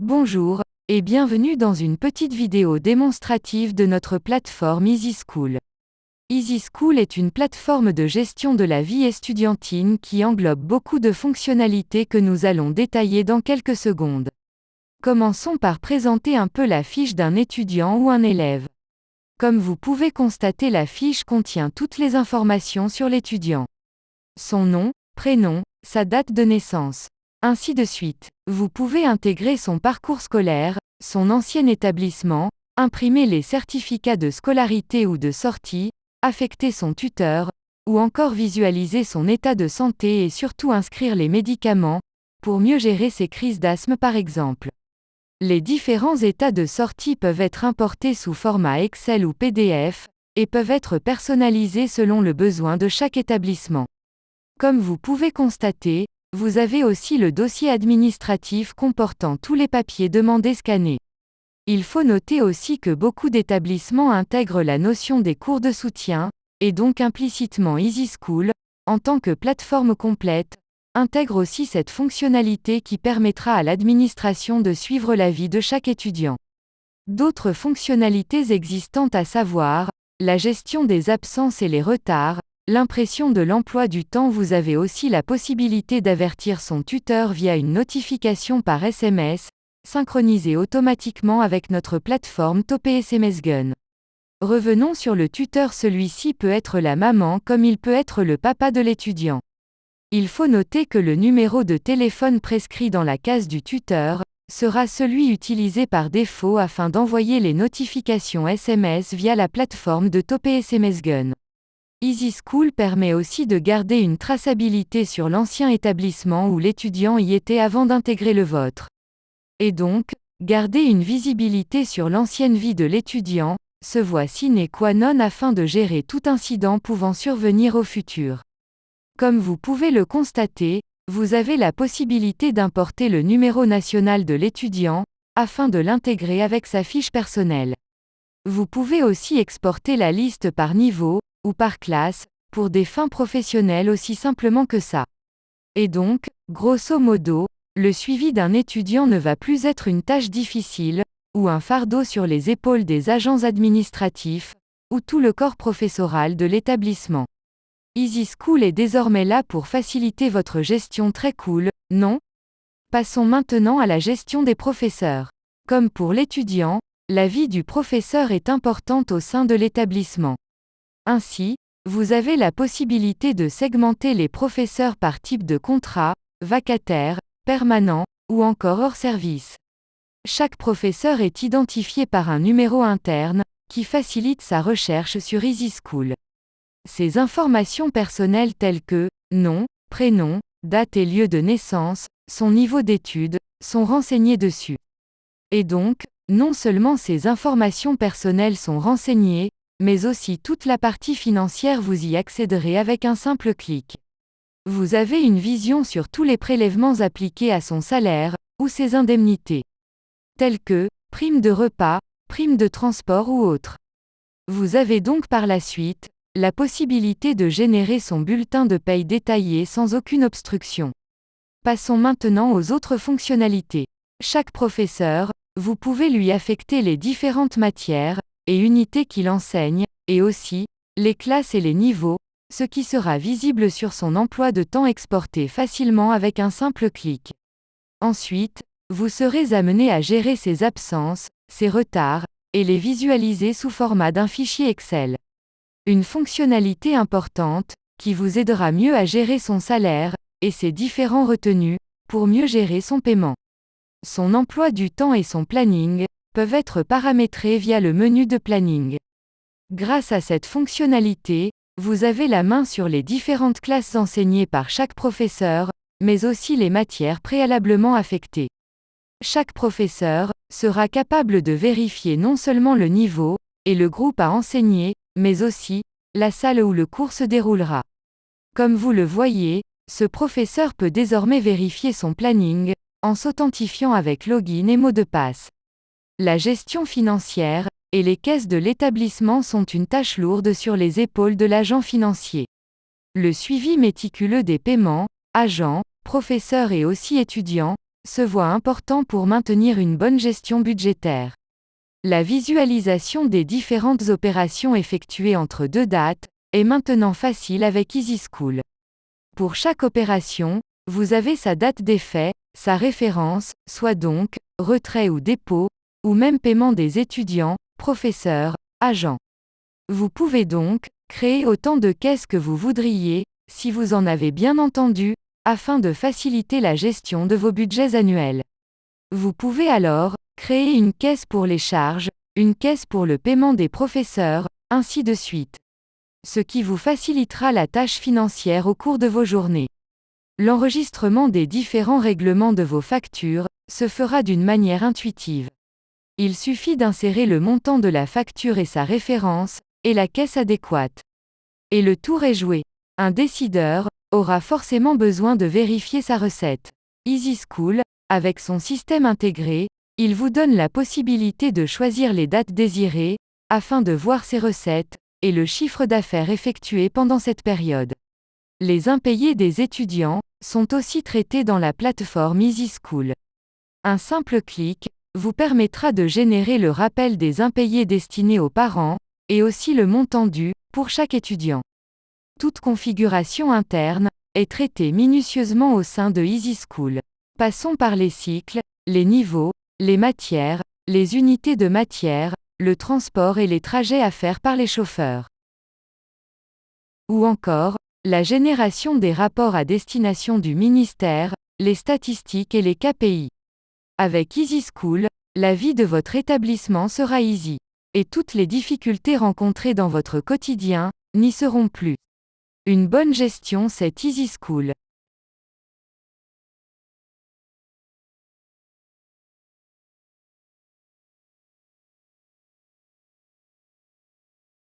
Bonjour, et bienvenue dans une petite vidéo démonstrative de notre plateforme EasySchool. EasySchool est une plateforme de gestion de la vie estudiantine qui englobe beaucoup de fonctionnalités que nous allons détailler dans quelques secondes. Commençons par présenter un peu la fiche d'un étudiant ou un élève. Comme vous pouvez constater, la fiche contient toutes les informations sur l'étudiant. Son nom, prénom, sa date de naissance. Ainsi de suite. Vous pouvez intégrer son parcours scolaire, son ancien établissement, imprimer les certificats de scolarité ou de sortie, affecter son tuteur, ou encore visualiser son état de santé et surtout inscrire les médicaments, pour mieux gérer ses crises d'asthme par exemple. Les différents états de sortie peuvent être importés sous format Excel ou PDF, et peuvent être personnalisés selon le besoin de chaque établissement. Comme vous pouvez constater, vous avez aussi le dossier administratif comportant tous les papiers demandés scannés. Il faut noter aussi que beaucoup d'établissements intègrent la notion des cours de soutien, et donc implicitement EasySchool, en tant que plateforme complète, intègre aussi cette fonctionnalité qui permettra à l'administration de suivre la vie de chaque étudiant. D'autres fonctionnalités existantes à savoir, la gestion des absences et les retards, l'impression de l'emploi du temps. Vous avez aussi la possibilité d'avertir son tuteur via une notification par SMS, synchronisée automatiquement avec notre plateforme TOPE-SMS-Gun. Revenons sur le tuteur. Celui-ci peut être la maman comme il peut être le papa de l'étudiant. Il faut noter que le numéro de téléphone prescrit dans la case du tuteur sera celui utilisé par défaut afin d'envoyer les notifications SMS via la plateforme de TOPE-SMS-Gun. EasySchool permet aussi de garder une traçabilité sur l'ancien établissement où l'étudiant y était avant d'intégrer le vôtre. Et donc, garder une visibilité sur l'ancienne vie de l'étudiant se voit sine qua non afin de gérer tout incident pouvant survenir au futur. Comme vous pouvez le constater, vous avez la possibilité d'importer le numéro national de l'étudiant, afin de l'intégrer avec sa fiche personnelle. Vous pouvez aussi exporter la liste par niveau, ou par classe, pour des fins professionnelles aussi simplement que ça. Et donc, grosso modo, le suivi d'un étudiant ne va plus être une tâche difficile, ou un fardeau sur les épaules des agents administratifs, ou tout le corps professoral de l'établissement. EasySchool est désormais là pour faciliter votre gestion. Très cool, non? Passons maintenant à la gestion des professeurs. Comme pour l'étudiant, la vie du professeur est importante au sein de l'établissement. Ainsi, vous avez la possibilité de segmenter les professeurs par type de contrat, vacataire, permanent, ou encore hors service. Chaque professeur est identifié par un numéro interne, qui facilite sa recherche sur EasySchool. Ces informations personnelles telles que nom, prénom, date et lieu de naissance, son niveau d'études, sont renseignées dessus. Et donc, non seulement ces informations personnelles sont renseignées, mais aussi toute la partie financière. Vous y accéderez avec un simple clic. Vous avez une vision sur tous les prélèvements appliqués à son salaire, ou ses indemnités, telles que primes de repas, primes de transport ou autres. Vous avez donc par la suite la possibilité de générer son bulletin de paye détaillé sans aucune obstruction. Passons maintenant aux autres fonctionnalités. Chaque professeur, vous pouvez lui affecter les différentes matières et unités qu'il enseigne, et aussi les classes et les niveaux, ce qui sera visible sur son emploi de temps exporté facilement avec un simple clic. Ensuite, vous serez amené à gérer ses absences, ses retards, et les visualiser sous format d'un fichier Excel. Une fonctionnalité importante, qui vous aidera mieux à gérer son salaire, et ses différents retenus, pour mieux gérer son paiement. Son emploi du temps et son planning peuvent être paramétrés via le menu de planning. Grâce à cette fonctionnalité, vous avez la main sur les différentes classes enseignées par chaque professeur, mais aussi les matières préalablement affectées. Chaque professeur sera capable de vérifier non seulement le niveau et le groupe à enseigner, mais aussi la salle où le cours se déroulera. Comme vous le voyez, ce professeur peut désormais vérifier son planning en s'authentifiant avec login et mot de passe. La gestion financière et les caisses de l'établissement sont une tâche lourde sur les épaules de l'agent financier. Le suivi méticuleux des paiements, agents, professeurs et aussi étudiants, se voit important pour maintenir une bonne gestion budgétaire. La visualisation des différentes opérations effectuées entre deux dates est maintenant facile avec EasySchool. Pour chaque opération, vous avez sa date d'effet, sa référence, soit donc retrait ou dépôt, ou même paiement des étudiants, professeurs, agents. Vous pouvez donc créer autant de caisses que vous voudriez, si vous en avez bien entendu, afin de faciliter la gestion de vos budgets annuels. Vous pouvez alors créer une caisse pour les charges, une caisse pour le paiement des professeurs, ainsi de suite. Ce qui vous facilitera la tâche financière au cours de vos journées. L'enregistrement des différents règlements de vos factures se fera d'une manière intuitive. Il suffit d'insérer le montant de la facture et sa référence, et la caisse adéquate. Et le tour est joué. Un décideur aura forcément besoin de vérifier sa recette. EasySchool, avec son système intégré, il vous donne la possibilité de choisir les dates désirées, afin de voir ses recettes, et le chiffre d'affaires effectué pendant cette période. Les impayés des étudiants sont aussi traités dans la plateforme EasySchool. Un simple clic vous permettra de générer le rappel des impayés destinés aux parents, et aussi le montant dû, pour chaque étudiant. Toute configuration interne est traitée minutieusement au sein de EasySchool. Passons par les cycles, les niveaux, les matières, les unités de matière, le transport et les trajets à faire par les chauffeurs. Ou encore, la génération des rapports à destination du ministère, les statistiques et les KPI. Avec EasySchool, la vie de votre établissement sera easy. Et toutes les difficultés rencontrées dans votre quotidien n'y seront plus. Une bonne gestion, c'est EasySchool.